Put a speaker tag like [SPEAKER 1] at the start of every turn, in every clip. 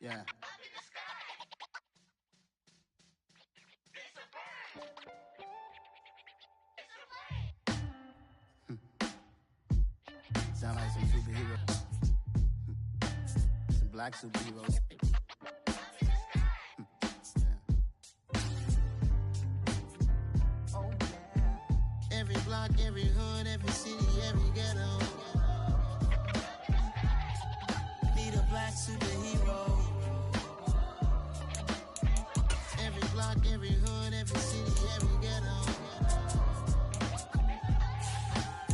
[SPEAKER 1] Yeah. Sound like some superheroes. Some black superheroes. Oh, yeah. Every block, every hood, every city, every ghetto. Need a black superhero. Every block, every hood, every city, every ghetto.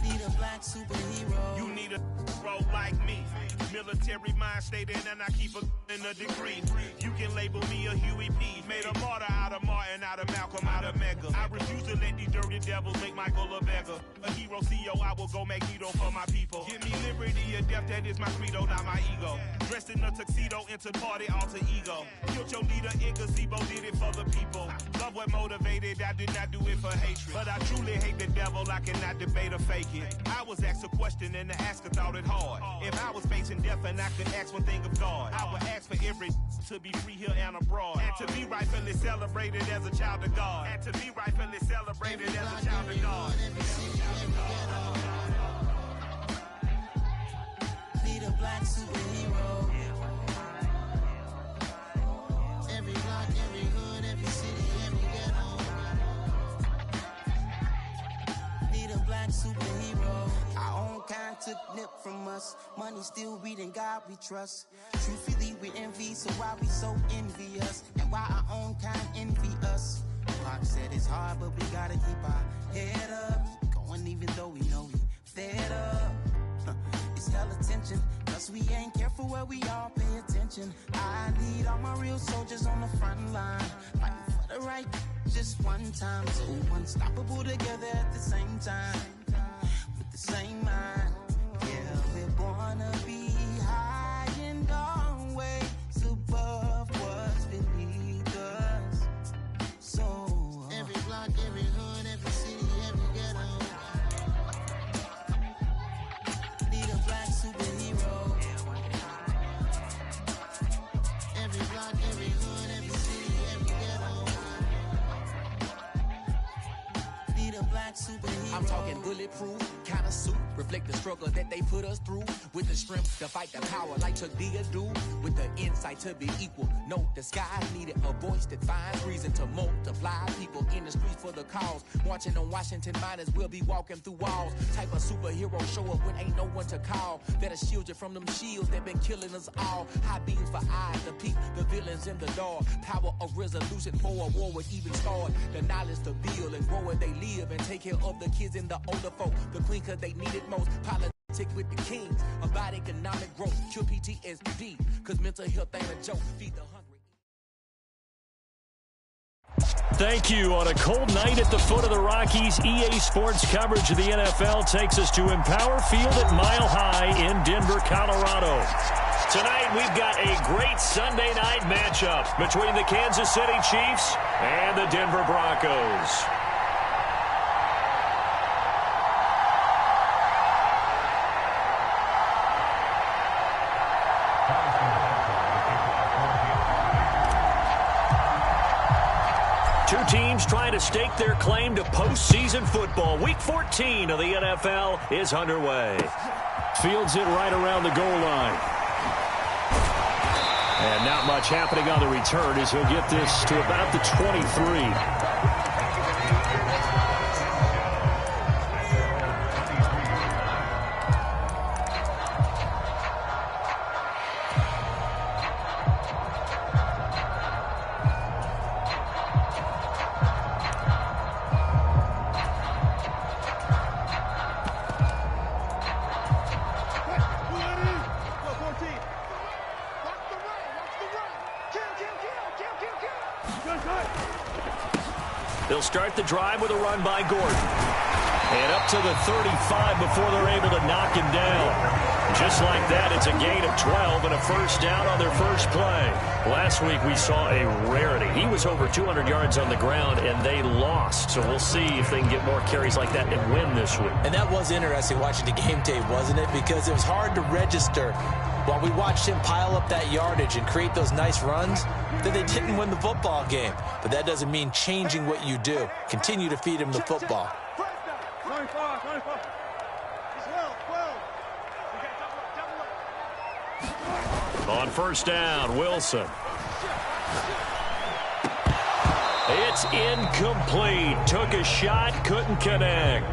[SPEAKER 1] Need a black superhero.
[SPEAKER 2] You need a role like me. Military mind stated, and I keep a in a degree. You can label me a Huey P. Made a martyr out of Martin, out of Malcolm, out of Mega. I refuse to let these dirty devils make Michael a beggar. A hero CEO, I will go Magneto for my people. Give me liberty or death, that is my credo, not my ego. Dressed in a tuxedo, into party, alter ego. Killed your leader in gazebo, did it for the people. Love what motivated, I did not do it for hatred. But I truly hate the devil, I cannot debate or fake it. I was asked a question and the asker thought it hard. If I was facing death and I could ask one thing of God, I would ask for every to be free here and abroad. And to be rightfully celebrated as a child of God. And to be rightfully celebrated as a child of God.
[SPEAKER 1] Need a black superhero. Every block, every hood, every city, every ghetto. Need a black superhero. Our own kind took nip from us. Money still reading God we trust. Truthfully we envy, so why we so envious? And why our own kind envy us? Pac said it's hard, but we gotta keep our head up. Going even though we know we fed up. It's hella tension, cause we ain't careful where we all pay attention. I need all my real soldiers on the front line, fighting for the right just one time. So unstoppable together at the same time, with the same mind. Yeah, we're born to be high and always above what's beneath us. So every block, every hood, every city, every ghetto. Need a black superhero. Every block, every hood, every city, every ghetto. Need a black superhero.
[SPEAKER 3] I'm talking bulletproof kind of suit, reflect the struggle that they put us through, with the strength to fight the power like Chuck D do, with the insight to be equal. No disguise needed, a voice that finds reason to multiply. People in the streets for the cause, marching on Washington miners will be walking through walls. Type of superhero show up when ain't no one to call, that'll shield you from them shields that been killing us all. High beams for eyes to peep the villains in the dark. Power of resolution for a war would even start. The knowledge to build and grow where they live and take care of the kids and the older folk. The queen cause they need it most. Politics with the kings about economic growth. Cure PTSD cause mental health ain't a joke. Feed the hungry.
[SPEAKER 4] Thank you. On a cold night at the foot of the Rockies, EA Sports coverage of the NFL takes us to Empower Field at Mile High in Denver, Colorado. Tonight, we've got a great Sunday night matchup between the Kansas City Chiefs and the Denver Broncos. Two teams trying to stake their claim to postseason football. Week 14 of the NFL is underway. Fields it right around the goal line. And not much happening on the return as he'll get this to about the 23. They'll start the drive with a run by Gordon. And up to the 35 before they're able to knock him down. Just like that, it's a gain of 12 and a first down on their first play. Last week we saw a rarity. He was over 200 yards on the ground, and they lost. So we'll see if they can get more carries like that and win this week.
[SPEAKER 5] And that was interesting watching the game tape, wasn't it? Because it was hard to register while we watched him pile up that yardage and create those nice runs, that they didn't win the football game. But that doesn't mean changing what you do. Continue to feed him the football.
[SPEAKER 4] On first down, Wilson. It's incomplete. Took a shot, couldn't connect.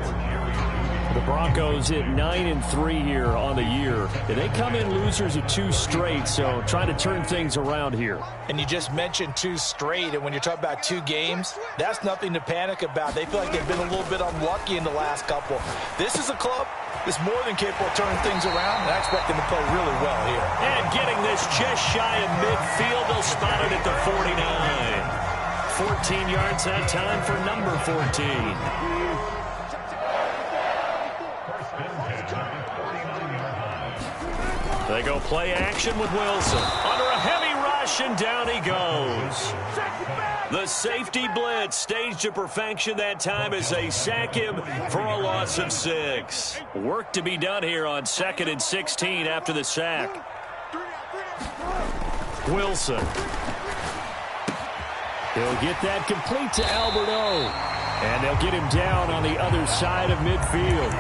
[SPEAKER 4] The Broncos hit 9-3 here on the year. They come in losers of 2 straight, so trying to turn things around here.
[SPEAKER 5] And you just mentioned 2 straight, and when you're talking about 2 games, that's nothing to panic about. They feel like they've been a little bit unlucky in the last couple. This is a club that's more than capable of turning things around, and I expect them to play really well here.
[SPEAKER 4] And getting this just shy of midfield, they'll spot it at the 49. 14 yards that time for number 14. They go play action with Wilson. Under a heavy rush, and down he goes. The safety blitz staged to perfection that time as they sack him for a loss of 6. Work to be done here on 2nd and 16 after the sack. Wilson. He'll get that complete to Alberto. And they'll get him down on the other side of midfield.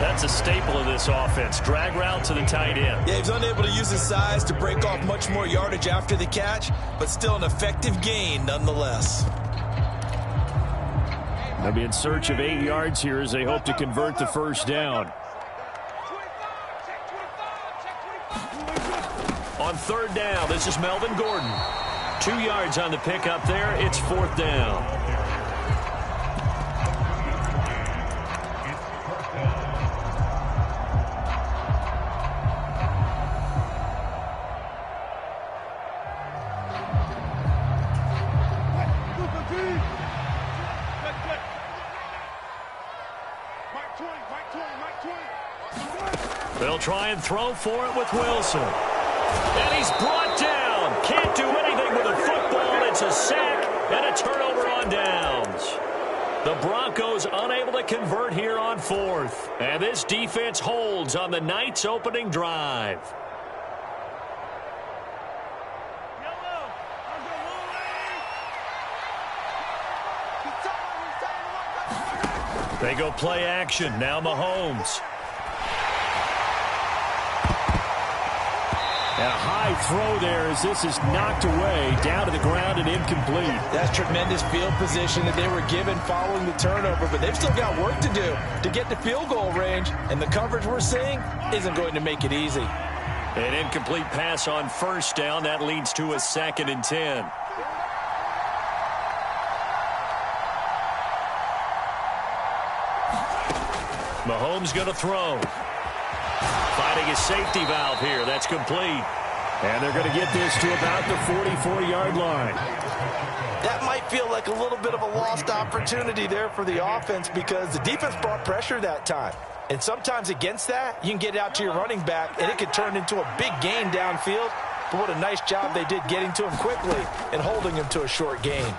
[SPEAKER 4] That's a staple of this offense. Drag route to the tight end.
[SPEAKER 5] Yeah, he's unable to use his size to break off much more yardage after the catch, but still an effective gain nonetheless.
[SPEAKER 4] They'll be in search of 8 yards here as they hope to convert the first down. On third down, this is Melvin Gordon. 2 yards on the pickup there. It's 4th down. They'll try and throw for it with Wilson. And he's brought down. Can't do anything with a football. It's a sack and a turnover on downs. The Broncos unable to convert here on 4th. And this defense holds on the night's opening drive. They go play action. Now Mahomes. And a high throw there as this is knocked away, down to the ground and incomplete.
[SPEAKER 5] That's tremendous field position that they were given following the turnover, but they've still got work to do to get to field goal range, and the coverage we're seeing isn't going to make it easy.
[SPEAKER 4] An incomplete pass on first down. That leads to a 2nd and 10. Mahomes going to throw. Finding a safety valve here. That's complete. And they're going to get this to about the 44-yard line.
[SPEAKER 5] That might feel like a little bit of a lost opportunity there for the offense because the defense brought pressure that time. And sometimes against that, you can get out to your running back, and it could turn into a big gain downfield. But what a nice job they did getting to him quickly and holding him to a short gain.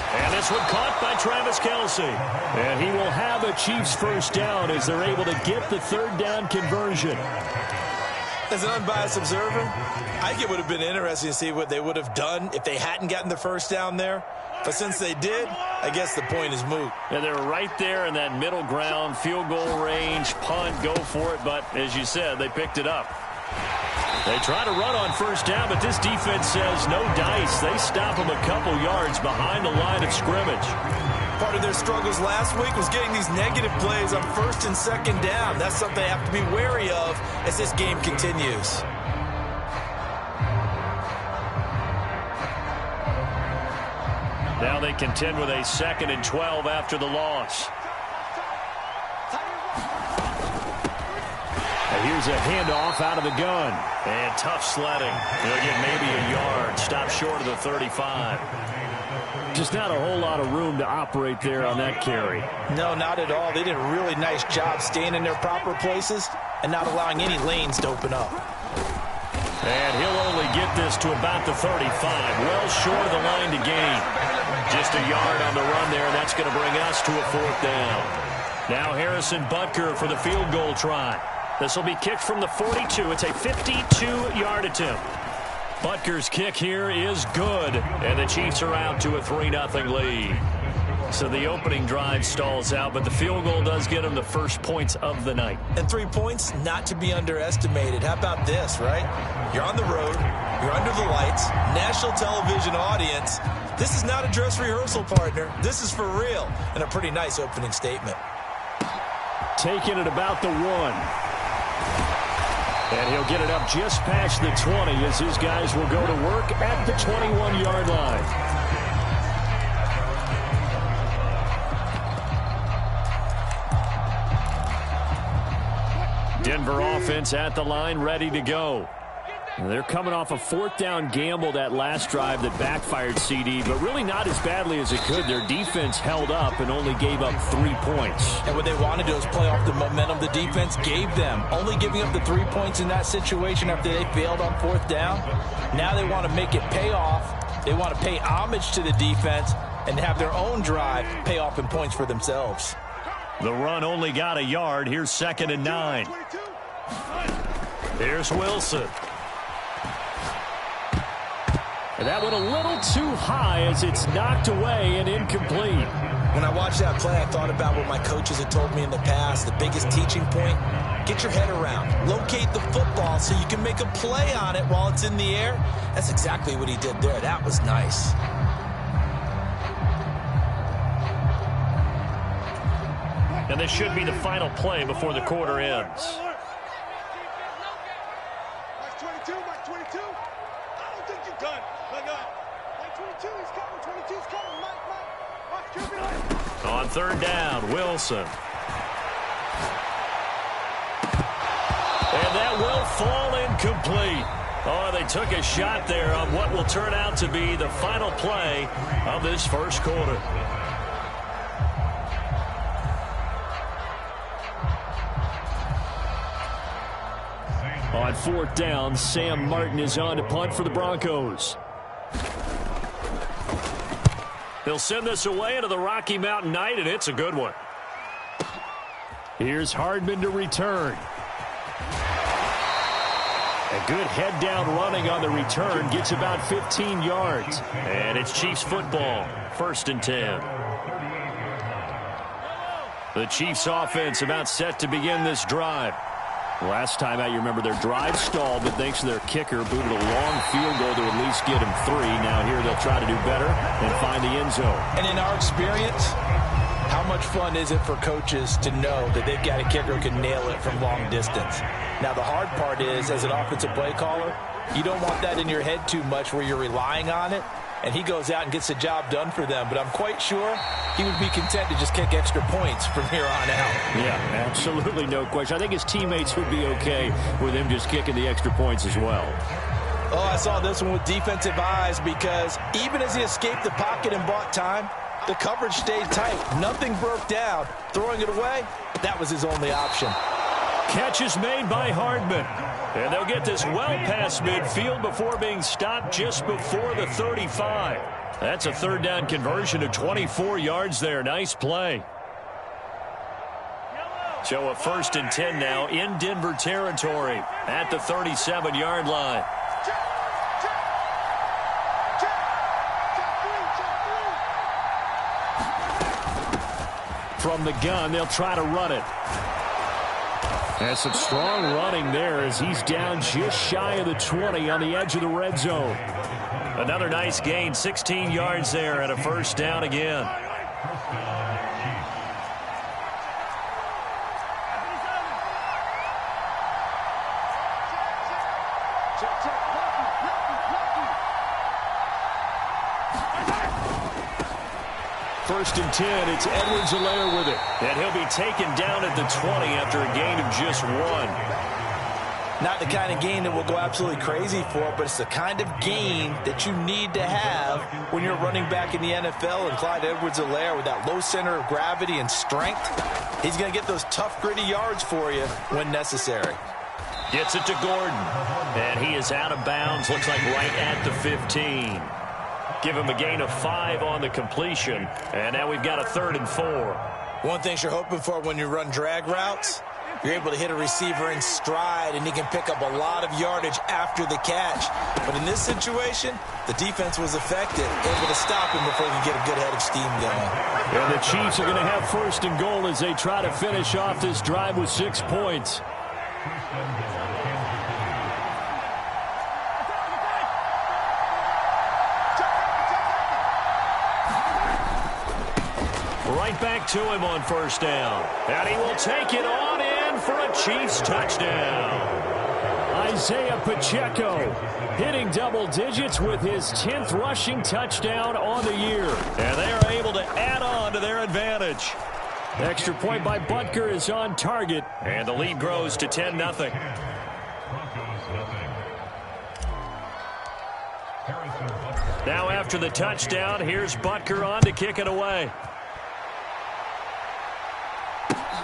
[SPEAKER 4] And this one caught by Travis Kelce. And he will have a Chiefs first down as they're able to get the third down conversion.
[SPEAKER 5] As an unbiased observer, I think it would have been interesting to see what they would have done if they hadn't gotten the first down there. But since they did, I guess the point is moot.
[SPEAKER 4] And they're right there in that middle ground, field goal range, punt, go for it. But as you said, they picked it up. They try to run on first down, but this defense says no dice. They stop them a couple yards behind the line of scrimmage.
[SPEAKER 5] Part of their struggles last week was getting these negative plays on first and second down. That's something they have to be wary of as this game continues.
[SPEAKER 4] Now they contend with a 2nd and 12 after the loss. And here's a handoff out of the gun. And tough sledding. They'll get maybe a yard. Stop short of the 35. Just not a whole lot of room to operate there on that carry.
[SPEAKER 5] No, not at all. They did a really nice job staying in their proper places and not allowing any lanes to open up.
[SPEAKER 4] And he'll only get this to about the 35. Well short of the line to gain. Just a yard on the run there. That's going to bring us to a 4th down. Now Harrison Butker for the field goal try. This will be kicked from the 42. It's a 52-yard attempt. Butker's kick here is good, and the Chiefs are out to a 3-0 lead. So the opening drive stalls out, but the field goal does get them the first points of the night.
[SPEAKER 5] And 3 points, not to be underestimated. How about this, right? You're on the road. You're under the lights. National television audience. This is not a dress rehearsal, partner. This is for real. And a pretty nice opening statement.
[SPEAKER 4] Taking it about the 1. And he'll get it up just past the 20 as his guys will go to work at the 21-yard line. Denver offense at the line, ready to go. And they're coming off a 4th down gamble that last drive that backfired CD, but really not as badly as it could. Their defense held up and only gave up 3 points.
[SPEAKER 5] And what they want to do is play off the momentum the defense gave them. Only giving up the 3 points in that situation after they failed on 4th down. Now they want to make it pay off. They want to pay homage to the defense and have their own drive pay off in points for themselves.
[SPEAKER 4] The run only got a yard. Here's 2nd and 9. Here's Wilson. And that went a little too high as it's knocked away and incomplete.
[SPEAKER 5] When I watched that play, I thought about what my coaches had told me in the past. The biggest teaching point, get your head around. Locate the football so you can make a play on it while it's in the air. That's exactly what he did there. That was nice.
[SPEAKER 4] And this should be the final play before the quarter ends. On 3rd down, Wilson. And that will fall incomplete. Oh, they took a shot there on what will turn out to be the final play of this first quarter. On 4th down, Sam Martin is on to punt for the Broncos. They'll send this away into the Rocky Mountain night, and it's a good one. Here's Hardman to return. A good head-down running on the return. Gets about 15 yards. And it's Chiefs football. 1st and 10. The Chiefs offense about set to begin this drive. Last time out, you remember their drive stalled, but thanks to their kicker, booted a long field goal to at least get him 3. Now here they'll try to do better and find the end zone.
[SPEAKER 5] And in our experience, how much fun is it for coaches to know that they've got a kicker who can nail it from long distance? Now the hard part is, as an offensive play caller, you don't want that in your head too much where you're relying on it. And he goes out and gets the job done for them. But I'm quite sure he would be content to just kick extra points from here on out.
[SPEAKER 4] Yeah, absolutely no question. I think his teammates would be okay with him just kicking the extra points as well.
[SPEAKER 5] Oh, I saw this one with defensive eyes because even as he escaped the pocket and bought time, the coverage stayed tight. Nothing broke down. Throwing it away, that was his only option.
[SPEAKER 4] Catch is made by Hardman. And they'll get this well past midfield before being stopped just before the 35. That's a 3rd down conversion of 24 yards there. Nice play. So a 1st and 10 now in Denver territory at the 37-yard line. From the gun, they'll try to run it. And some strong running there as he's down just shy of the 20 on the edge of the red zone. Another nice gain, 16 yards there and a 1st down again. First and 10, it's Edwards-Helaire with it. And he'll be taken down at the 20 after a gain of just 1.
[SPEAKER 5] Not the kind of gain that we'll go absolutely crazy for, but it's the kind of gain that you need to have when you're running back in the NFL. And Clyde Edwards-Helaire, with that low center of gravity and strength, he's going to get those tough, gritty yards for you when necessary.
[SPEAKER 4] Gets it to Gordon. And he is out of bounds, looks like right at the 15. Give him a gain of 5 on the completion. And now we've got a 3rd and 4.
[SPEAKER 5] One thing you're hoping for when you run drag routes, You're able to hit a receiver in stride, and he can pick up a lot of yardage after the catch. But in this situation, the defense was effective, able to stop him before he could get a good head of steam going.
[SPEAKER 4] And the Chiefs are going to have 1st and goal as they try to finish off this drive with 6 points. Right back to him on 1st down. And he will take it on in for a Chiefs touchdown. Isaiah Pacheco hitting double digits with his 10th rushing touchdown on the year. And they are able to add on to their advantage. Extra point by Butker is on target. And the lead grows to 10-0. Now after the touchdown, here's Butker on to kick it away.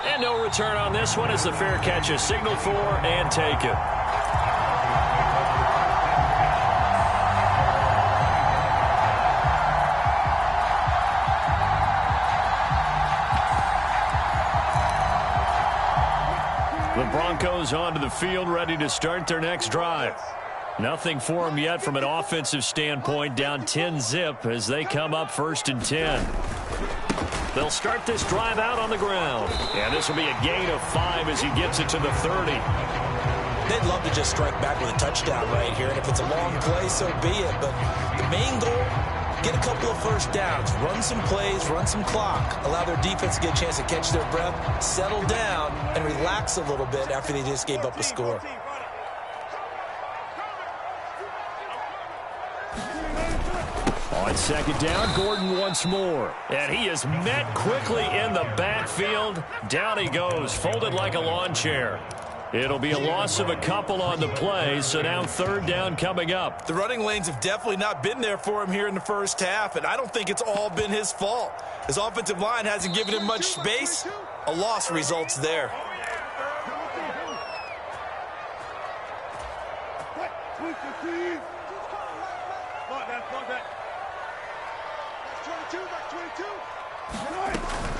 [SPEAKER 4] And no return on this one as the fair catch is signaled for and taken. The Broncos onto the field, ready to start their next drive. Nothing for them yet from an offensive standpoint, down 10-zip as they come up 1st and 10. They'll start this drive out on the ground. And this will be a gain of 5 as he gets it to the 30.
[SPEAKER 5] They'd love to just strike back with a touchdown right here. And if it's a long play, so be it. But the main goal, get a couple of 1st downs. Run some plays, run some clock. Allow their defense to get a chance to catch their breath, settle down, and relax a little bit after they just gave up a score.
[SPEAKER 4] On 2nd down, Gordon once more. And he is met quickly in the backfield. Down he goes, folded like a lawn chair. It'll be a loss of a couple on the play, so now 3rd down coming up.
[SPEAKER 5] The running lanes have definitely not been there for him here in the 1st half, and I don't think it's all been his fault. His offensive line hasn't given him much space. A loss results there.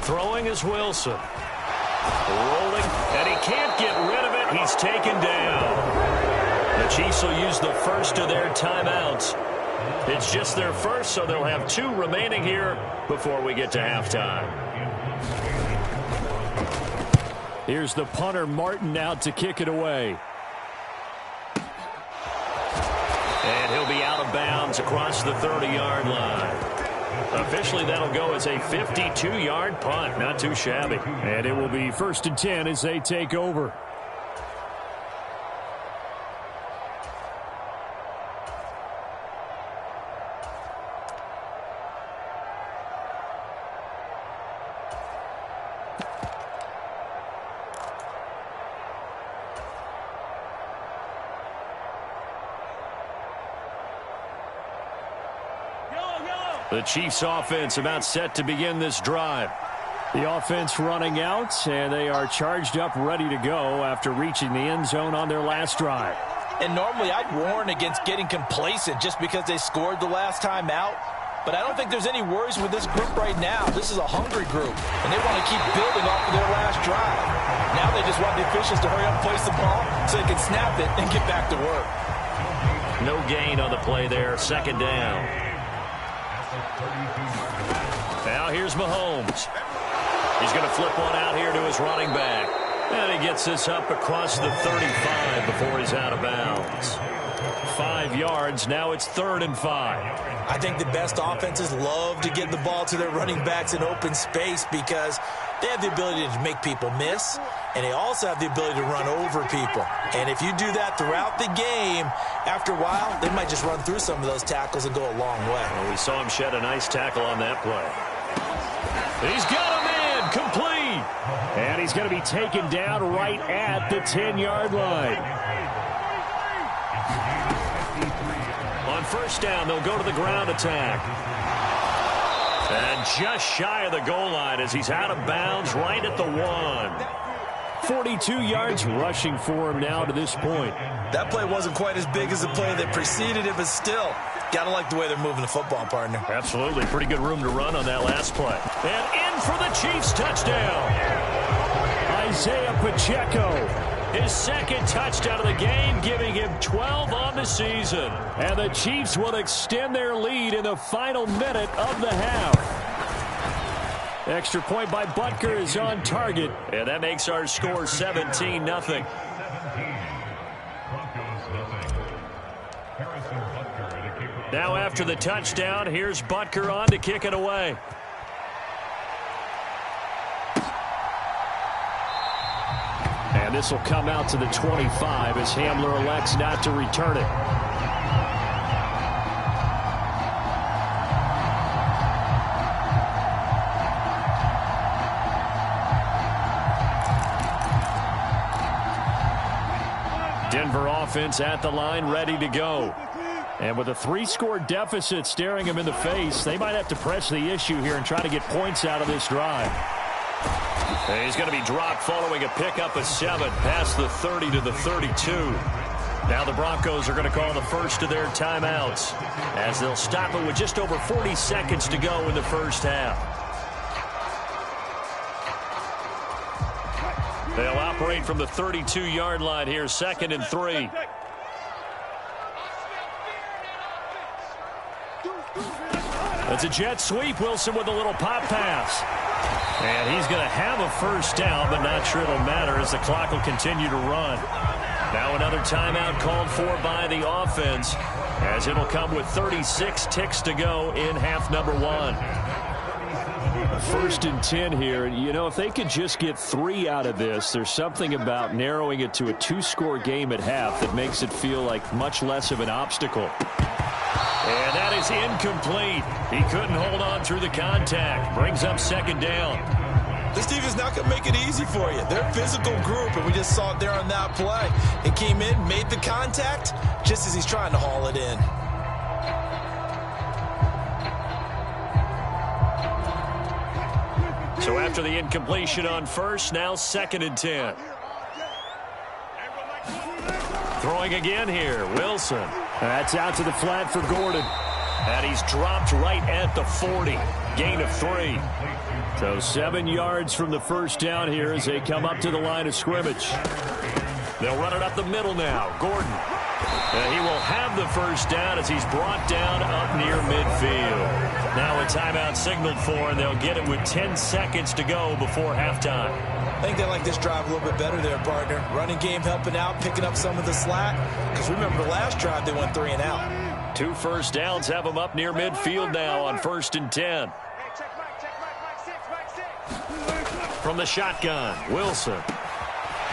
[SPEAKER 4] Throwing is Wilson. Rolling, and he can't get rid of it. He's taken down. The Chiefs will use the 1st of their timeouts. It's just their 1st, so they'll have 2 remaining here before we get to halftime. Here's the punter, Martin, out to kick it away. And he'll be out of bounds across the 30-yard line. Officially, that'll go as a 52-yard punt. Not too shabby. And it will be 1st and 10 as they take over. The Chiefs offense about set to begin this drive. The offense running out, and they are charged up, ready to go after reaching the end zone on their last drive.
[SPEAKER 5] And normally I'd warn against getting complacent just because they scored the last time out. But I don't think there's any worries with this group right now. This is a hungry group, and they want to keep building off of their last drive. Now they just want the officials to hurry up and place the ball so they can snap it and get back to work.
[SPEAKER 4] No gain on the play there, 2nd down. Now here's Mahomes. He's going to flip one out here to his running back. And he gets this up across the 35 before he's out of bounds. 5 yards. Now it's 3rd and 5.
[SPEAKER 5] I think the best offenses love to get the ball to their running backs in open space because they have the ability to make people miss, and they also have the ability to run over people. And if you do that throughout the game, after a while, they might just run through some of those tackles and go a long way.
[SPEAKER 4] Well, we saw him shed a nice tackle on that play. He's got him in, complete. And he's going to be taken down right at the 10-yard line. On 1st down, they'll go to the ground attack. And just shy of the goal line as he's out of bounds right at the 1. 42 yards rushing for him now to this point.
[SPEAKER 5] That play wasn't quite as big as the play that preceded it, but still, got to like the way they're moving the football, partner.
[SPEAKER 4] Absolutely. Pretty good room to run on that last play. And in for the Chiefs touchdown. Isaiah Pacheco. His second touchdown of the game, giving him 12 on the season. And the Chiefs will extend their lead in the final minute of the half. Extra point by Butker is on target. And that makes our score 17-0. Now after the touchdown, here's Butker on to kick it away. And this will come out to the 25 as Hamler elects not to return it. Denver offense at the line, ready to go. And with a 3-score deficit staring them in the face, they might have to press the issue here and try to get points out of this drive. And he's going to be dropped following a pickup of 7 past the 30 to the 32. Now the Broncos are going to call the first of their timeouts as they'll stop it with just over 40 seconds to go in the first half. They'll operate from the 32-yard line here, 2nd and 3. It's a jet sweep. Wilson with a little pop pass. And he's going to have a first down, but not sure it'll matter as the clock will continue to run. Now another timeout called for by the offense as it'll come with 36 ticks to go in half number 1. 1st and 10 here. You know, if they could just get 3 out of this, there's something about narrowing it to a 2-score game at half that makes it feel like much less of an obstacle. And that is incomplete. He couldn't hold on through the contact. Brings up 2nd down.
[SPEAKER 5] This defense not going to make it easy for you. They're a physical group, and we just saw it there on that play. It came in, made the contact, just as he's trying to haul it in.
[SPEAKER 4] So after the incompletion on first, now 2nd and 10. Throwing again here, Wilson. That's out to the flat for Gordon. And he's dropped right at the 40. Gain of 3. So 7 yards from the first down here as they come up to the line of scrimmage. They'll run it up the middle now. Gordon. He will have the first down as he's brought down up near midfield. Now a timeout signaled for, and they'll get it with 10 seconds to go before halftime.
[SPEAKER 5] I think they like this drive a little bit better there, partner. Running game helping out, picking up some of the slack. Because remember the last drive, they went 3 and out.
[SPEAKER 4] 2 first downs have them up near midfield now on 1st and 10. From the shotgun, Wilson.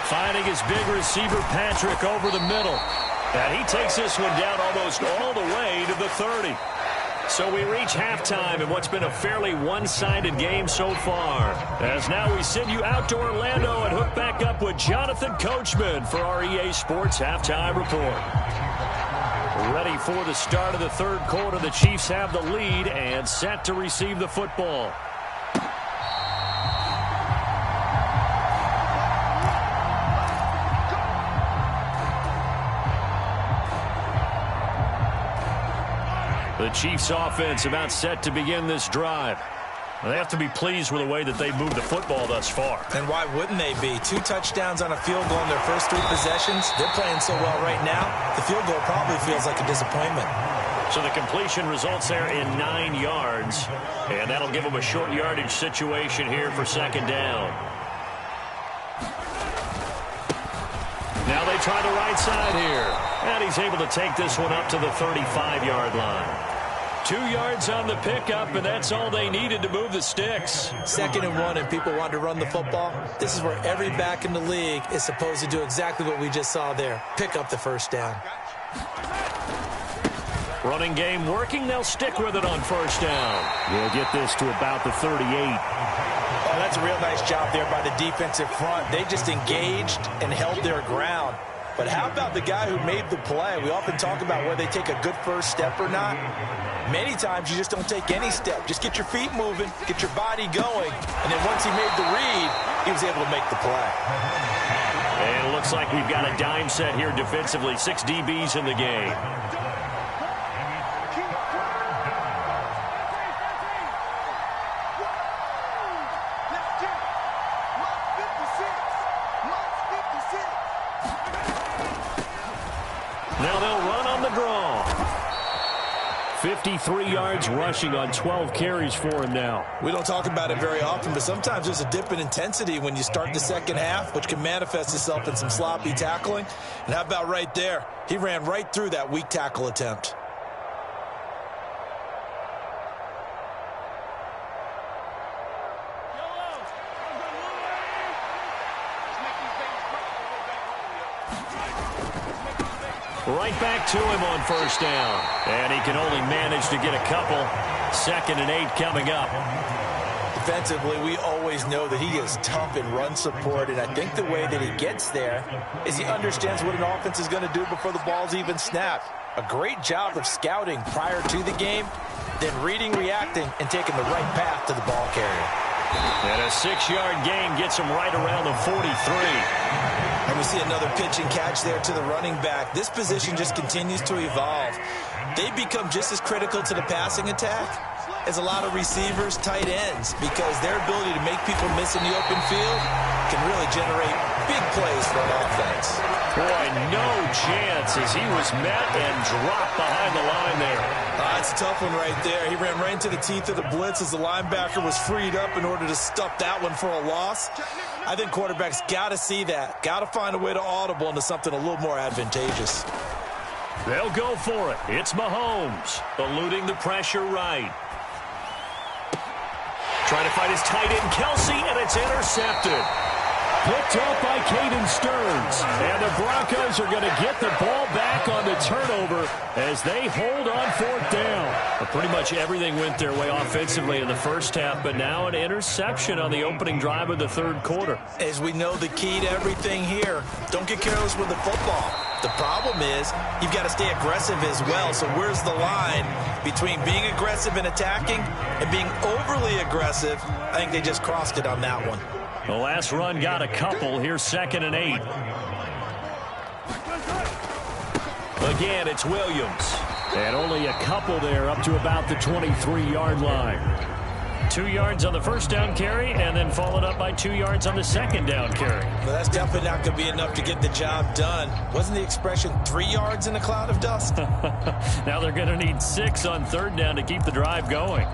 [SPEAKER 4] Finding his big receiver, Patrick, over the middle. And he takes this one down almost all the way to the 30. So we reach halftime in what's been a fairly one-sided game so far. As now we send you out to Orlando and hook back up with Jonathan Coachman for our EA Sports Halftime Report. Ready for the start of the 3rd quarter. The Chiefs have the lead and set to receive the football. The Chiefs offense about set to begin this drive. They have to be pleased with the way that they've moved the football thus far.
[SPEAKER 5] And why wouldn't they be? 2 touchdowns on a field goal in their first 3 possessions. They're playing so well right now, the field goal probably feels like a disappointment.
[SPEAKER 4] So the completion results there in 9 yards. And that'll give them a short yardage situation here for 2nd down. Now they try the right side here. And he's able to take this one up to the 35-yard line. 2 yards on the pickup, and that's all they needed to move the sticks.
[SPEAKER 5] 2nd and 1, and people want to run the football. This is where every back in the league is supposed to do exactly what we just saw there. Pick up the first down.
[SPEAKER 4] Running game working. They'll stick with it on 1st down. We'll get this to about the 38.
[SPEAKER 5] Oh, that's a real nice job there by the defensive front. They just engaged and held their ground. But how about the guy who made the play? We often talk about whether they take a good first step or not. Many times you just don't take any step. Just get your feet moving, get your body going, and then once he made the read, he was able to make the play.
[SPEAKER 4] And it looks like we've got a dime set here defensively. 6 DBs in the game. 53 yards rushing on 12 carries for him now.
[SPEAKER 5] We don't talk about it very often, but sometimes there's a dip in intensity when you start the second half, which can manifest itself in some sloppy tackling. And how about right there? He ran right through that weak tackle attempt.
[SPEAKER 4] Right back to him on first down. And he can only manage to get a couple. 2nd and 8 coming up.
[SPEAKER 5] Defensively, we always know that he is tough in run support, and I think the way that he gets there is he understands what an offense is going to do before the ball's even snapped. A great job of scouting prior to the game, then reading, reacting, and taking the right path to the ball carrier.
[SPEAKER 4] And a 6-yard gain gets him right around the 43.
[SPEAKER 5] And we see another pitch and catch there to the running back. This position just continues to evolve. They become just as critical to the passing attack as a lot of receivers, tight ends, because their ability to make people miss in the open field can really generate big plays for an offense.
[SPEAKER 4] Boy, no chance as he was met and dropped behind the line there.
[SPEAKER 5] It's a tough one right there. He ran right into the teeth of the blitz as the linebacker was freed up in order to stuff that one for a loss. I think quarterbacks got to see that. Got to find a way to audible into something a little more advantageous.
[SPEAKER 4] They'll go for it. It's Mahomes, eluding the pressure right. Trying to find his tight end, Kelsey, and it's intercepted. Picked up by Caden Stearns. And the Broncos are going to get the ball back on the turnover as they hold on 4th down. But pretty much everything went their way offensively in the first half, but now an interception on the opening drive of the 3rd quarter.
[SPEAKER 5] As we know, the key to everything here, don't get careless with the football. The problem is you've got to stay aggressive as well. So where's the line between being aggressive and attacking and being overly aggressive? I think they just crossed it on that one.
[SPEAKER 4] The last run got a couple. Here's 2nd and 8. Again, it's Williams. And only a couple there up to about the 23-yard line. 2 yards on the first down carry and then followed up by 2 yards on the second down carry.
[SPEAKER 5] Well, that's definitely not going to be enough to get the job done. Wasn't the expression 3 yards in a cloud of dust?
[SPEAKER 4] Now they're going to need 6 on 3rd down to keep the drive going.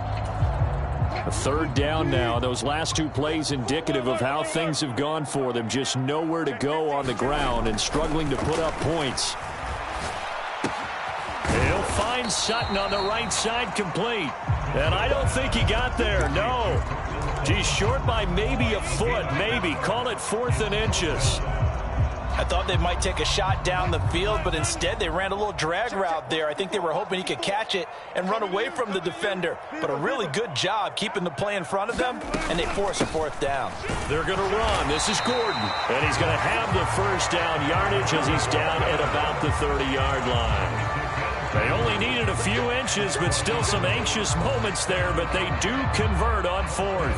[SPEAKER 4] A 3rd down now. Those last 2 plays indicative of how things have gone for them. Just nowhere to go on the ground and struggling to put up points. He'll find Sutton on the right side, complete. And I don't think he got there, no. He's short by maybe a foot, maybe. Call it 4th and inches.
[SPEAKER 5] I thought they might take a shot down the field, but instead they ran a little drag route there. I think they were hoping he could catch it and run away from the defender. But a really good job keeping the play in front of them, and they force a 4th down.
[SPEAKER 4] They're going to run. This is Gordon. And he's going to have the first down yardage as he's down at about the 30-yard line. They only needed a few inches, but still some anxious moments there, but they do convert on 4th.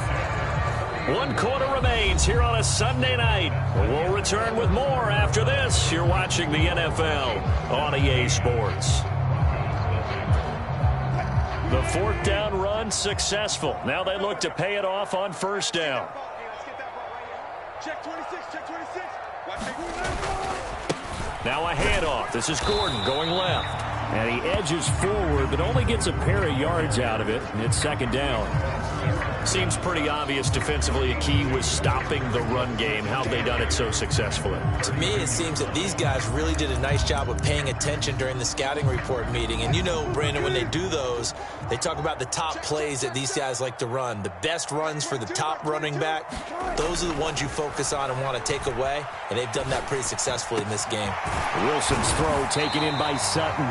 [SPEAKER 4] 1 quarter remains here on a Sunday night. We'll return with more after this. You're watching the NFL on EA Sports. The 4th down run successful. Now they look to pay it off on first down.
[SPEAKER 6] Check 26, check 26.
[SPEAKER 4] Now a handoff. This is Gordon going left. And he edges forward, but only gets a pair of yards out of it. And it's 2nd down. Seems pretty obvious defensively a key was stopping the run game. How have they done it so successfully?
[SPEAKER 5] To me, it seems that these guys really did a nice job of paying attention during the scouting report meeting. And you know, Brandon, when they do those, they talk about the top plays that these guys like to run. The best runs for the top running back, those are the ones you focus on and want to take away. And they've done that pretty successfully in this game.
[SPEAKER 4] Wilson's throw taken in by Sutton.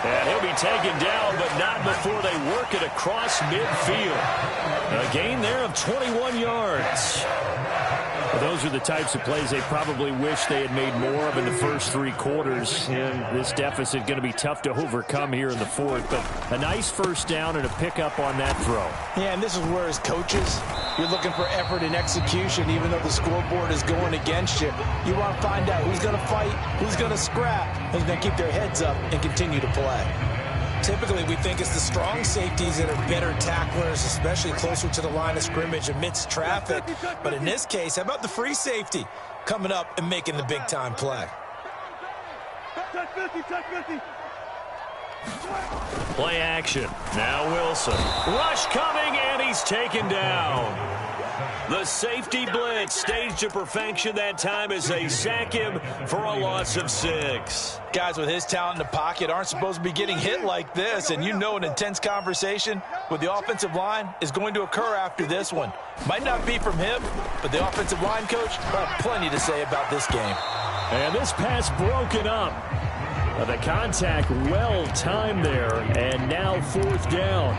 [SPEAKER 4] And he'll be taken down, but not before they work it across midfield. A gain there of 21 yards. Well, those are the types of plays they probably wish they had made more of in the first 3 quarters. And this deficit going to be tough to overcome here in the 4th. But a nice first down and a pickup on that throw.
[SPEAKER 5] Yeah, and this is where as coaches, you're looking for effort and execution, even though the scoreboard is going against you. You want to find out who's going to fight, who's going to scrap, who's going to keep their heads up and continue to play. Typically, we think it's the strong safeties that are better tacklers, especially closer to the line of scrimmage amidst traffic. But in this case, how about the free safety coming up and making the big-time play?
[SPEAKER 6] Touch 50, touch 50.
[SPEAKER 4] Play action. Now Wilson. Rush coming, and he's taken down. The safety blitz staged to perfection that time as they sack him for a loss of 6.
[SPEAKER 5] Guys with his talent in the pocket aren't supposed to be getting hit like this, and you know an intense conversation with the offensive line is going to occur after this one. Might not be from him, but the offensive line coach will have plenty to say about this game.
[SPEAKER 4] And this pass broken up. The contact well timed there, and now 4th down.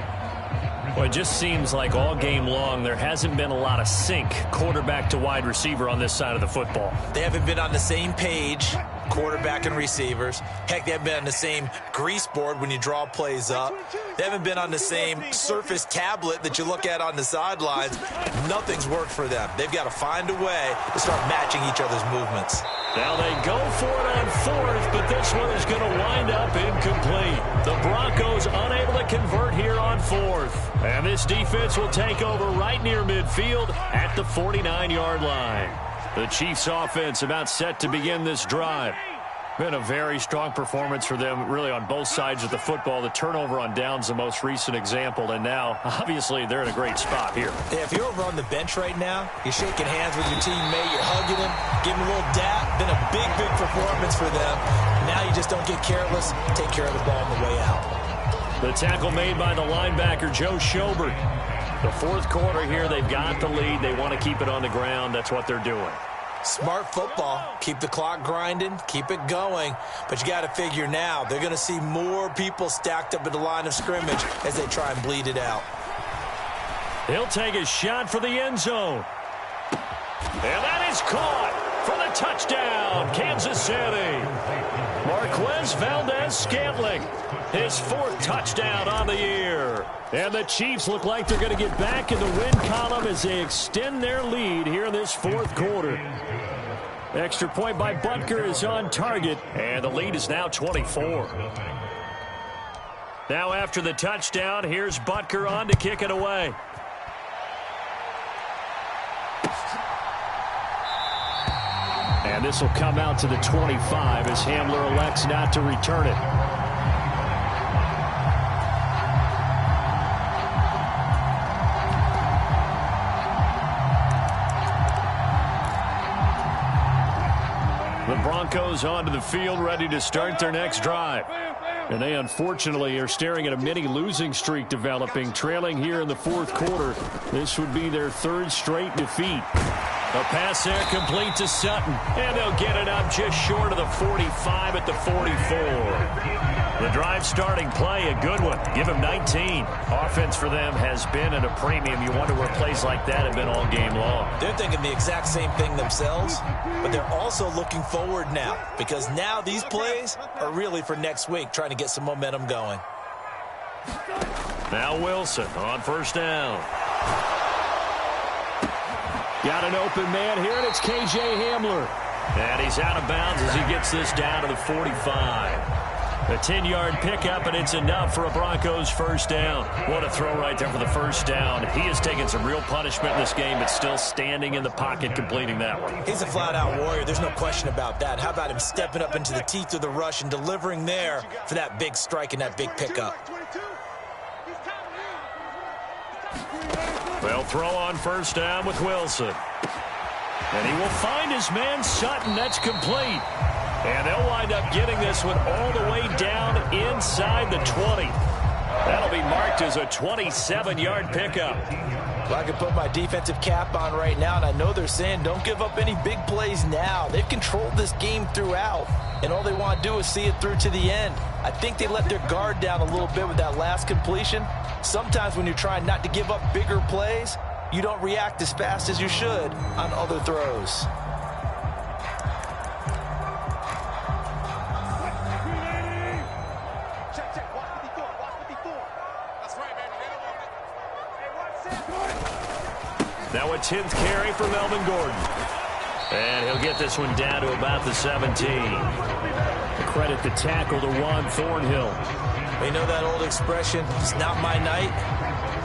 [SPEAKER 4] Well, it just seems like all game long there hasn't been a lot of sync quarterback to wide receiver on this side of the football.
[SPEAKER 5] They haven't been on the same page, quarterback and receivers. Heck, they haven't been on the same grease board when you draw plays up. They haven't been on the same surface tablet that you look at on the sidelines. Nothing's worked for them. They've got to find a way to start matching each other's movements.
[SPEAKER 4] Now they go for it on 4th, but this one is going to wind up incomplete. The Broncos unable to convert here on 4th. And this defense will take over right near midfield at the 49-yard line. The Chiefs offense about set to begin this drive. Been a very strong performance for them really on both sides of the football. The turnover on downs the most recent example, and now obviously they're in a great spot here.
[SPEAKER 5] Yeah, if you're over on the bench right now, you're shaking hands with your teammate, you're hugging him, giving him a little dap. Been a big performance for them. Now you just don't get careless, take care of the ball on the way out.
[SPEAKER 4] The tackle made by the linebacker, Joe Schobert. The 4th quarter here, they've got the lead. They want to keep it on the ground. That's what they're doing.
[SPEAKER 5] Smart football. Keep the clock grinding. Keep it going. But you got to figure now, they're going to see more people stacked up at the line of scrimmage as they try and bleed it out.
[SPEAKER 4] He'll take a shot for the end zone. And that is caught for the touchdown, Kansas City. Marquez Valdez-Scantling, his 4th touchdown on the year. And the Chiefs look like they're going to get back in the win column as they extend their lead here in this 4th quarter. Extra point by Butker is on target, and the lead is now 24. Now after the touchdown, here's Butker on to kick it away. And this will come out to the 25 as Hamler elects not to return it. The Broncos onto the field, ready to start their next drive. And they unfortunately are staring at a mini losing streak developing, trailing here in the 4th quarter. This would be their 3rd straight defeat. A pass there complete to Sutton, and they'll get it up just short of the 45 at the 44. The drive starting play, a good one. Give him 19. Offense for them has been at a premium. You wonder where plays like that have been all game long.
[SPEAKER 5] They're thinking the exact same thing themselves, but they're also looking forward now because now these plays are really for next week, trying to get some momentum going.
[SPEAKER 4] Now Wilson on 1st down. Got an open man here, and it's K.J. Hamler. And he's out of bounds as he gets this down to the 45. A 10-yard pickup, and it's enough for a Broncos 1st down. What a throw right there for the 1st down. He has taken some real punishment in this game, but still standing in the pocket completing that one.
[SPEAKER 5] He's a flat-out warrior. There's no question about that. How about him stepping up into the teeth of the rush and delivering there for that big strike and that big pickup?
[SPEAKER 4] Well, throw on 1st down with Wilson. And he will find his man Sutton. That's complete. And they'll wind up getting this one all the way down inside the 20. That'll be marked as a 27-yard pickup.
[SPEAKER 5] Well, I can put my defensive cap on right now, and I know they're saying don't give up any big plays now. They've controlled this game throughout, and all they want to do is see it through to the end. I think they let their guard down a little bit with that last completion. Sometimes when you're trying not to give up bigger plays, you don't react as fast as you should on other throws.
[SPEAKER 4] Now a 10th carry for Melvin Gordon. And he'll get this one down to about the 17. Credit the tackle to Juan Thornhill.
[SPEAKER 5] You know that old expression, it's not my night?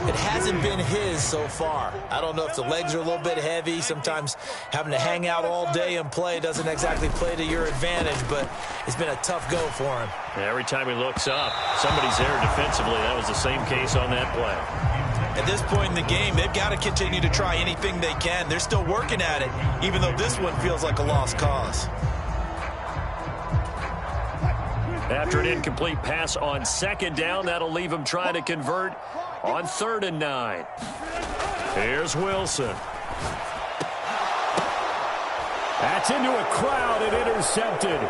[SPEAKER 5] It hasn't been his so far. I don't know if the legs are a little bit heavy. Sometimes having to hang out all day and play doesn't exactly play to your advantage, but it's been a tough go for him.
[SPEAKER 4] Every time he looks up, somebody's there defensively. That was the same case on that play.
[SPEAKER 5] At this point in the game, they've got to continue to try anything they can. They're still working at it, even though this one feels like a lost cause.
[SPEAKER 4] After an incomplete pass on second down, that'll leave him trying to convert on 3rd and 9. Here's Wilson. That's into a crowd and intercepted.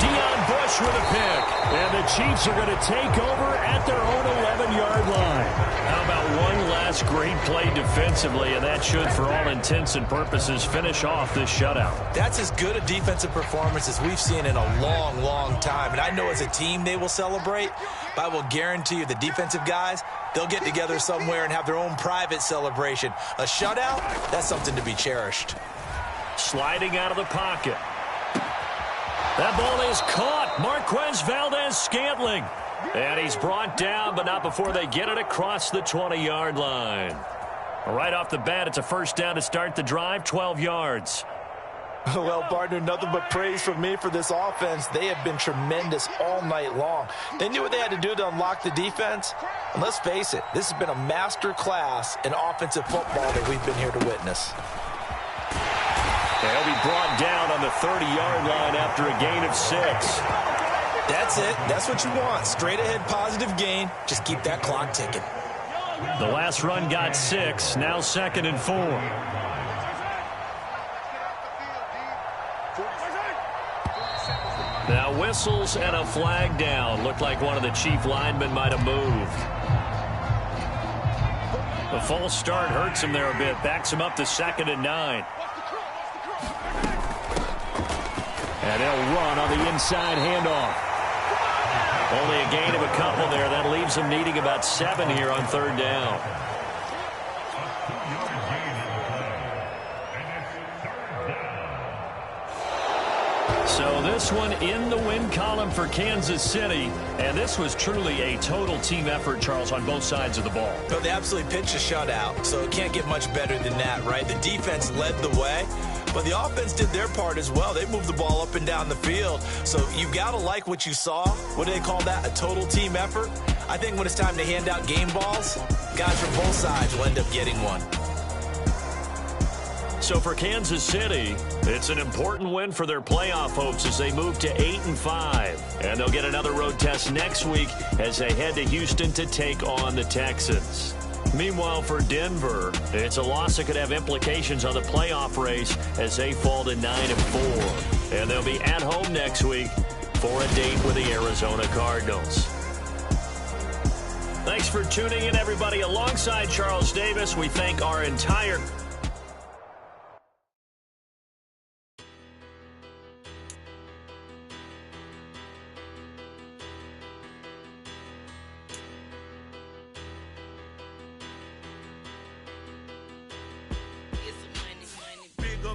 [SPEAKER 4] Deion Bush with a pick. And the Chiefs are going to take over at their own 11-yard line. How about one last great play defensively, and that should, for all intents and purposes, finish off this shutout.
[SPEAKER 5] That's as good a defensive performance as we've seen in a long, long time. And I know as a team they will celebrate, but I will guarantee you the defensive guys, they'll get together somewhere and have their own private celebration. A shutout, that's something to be cherished.
[SPEAKER 4] Sliding out of the pocket. That ball is caught. Marquez Valdez-Scantling. And he's brought down, but not before they get it across the 20-yard line. Right off the bat, it's a first down to start the drive, 12 yards.
[SPEAKER 5] Well, partner, nothing but praise from me for this offense. They have been tremendous all night long. They knew what they had to do to unlock the defense. And let's face it, this has been a master class in offensive football that we've been here to witness.
[SPEAKER 4] They'll be brought down on the 30-yard line after a gain of 6.
[SPEAKER 5] That's it. That's what you want. Straight ahead positive gain. Just keep that clock ticking.
[SPEAKER 4] The last run got 6. Now 2nd and 4. Now whistles and a flag down. Looked like one of the Chief linemen might have moved. The false start hurts him there a bit. Backs him up to 2nd and 9. And they'll run on the inside handoff. Only a gain of a couple there. That leaves them needing about 7 here on 3rd down. So this one in the win column for Kansas City. And this was truly a total team effort, Charles, on both sides of the ball.
[SPEAKER 5] No, they absolutely pitched a shutout, so it can't get much better than that, right? The defense led the way, but the offense did their part as well. They moved the ball up and down the field. So you got to like what you saw. What do they call that? A total team effort? I think when it's time to hand out game balls, guys from both sides will end up getting one.
[SPEAKER 4] So for Kansas City, it's an important win for their playoff hopes as they move to 8-5. And they'll get another road test next week as they head to Houston to take on the Texans. Meanwhile, for Denver, it's a loss that could have implications on the playoff race as they fall to 9-4. And they'll be at home next week for a date with the Arizona Cardinals. Thanks for tuning in, everybody. Alongside Charles Davis, we thank our entire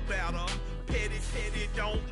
[SPEAKER 2] about 'em. Petty, don't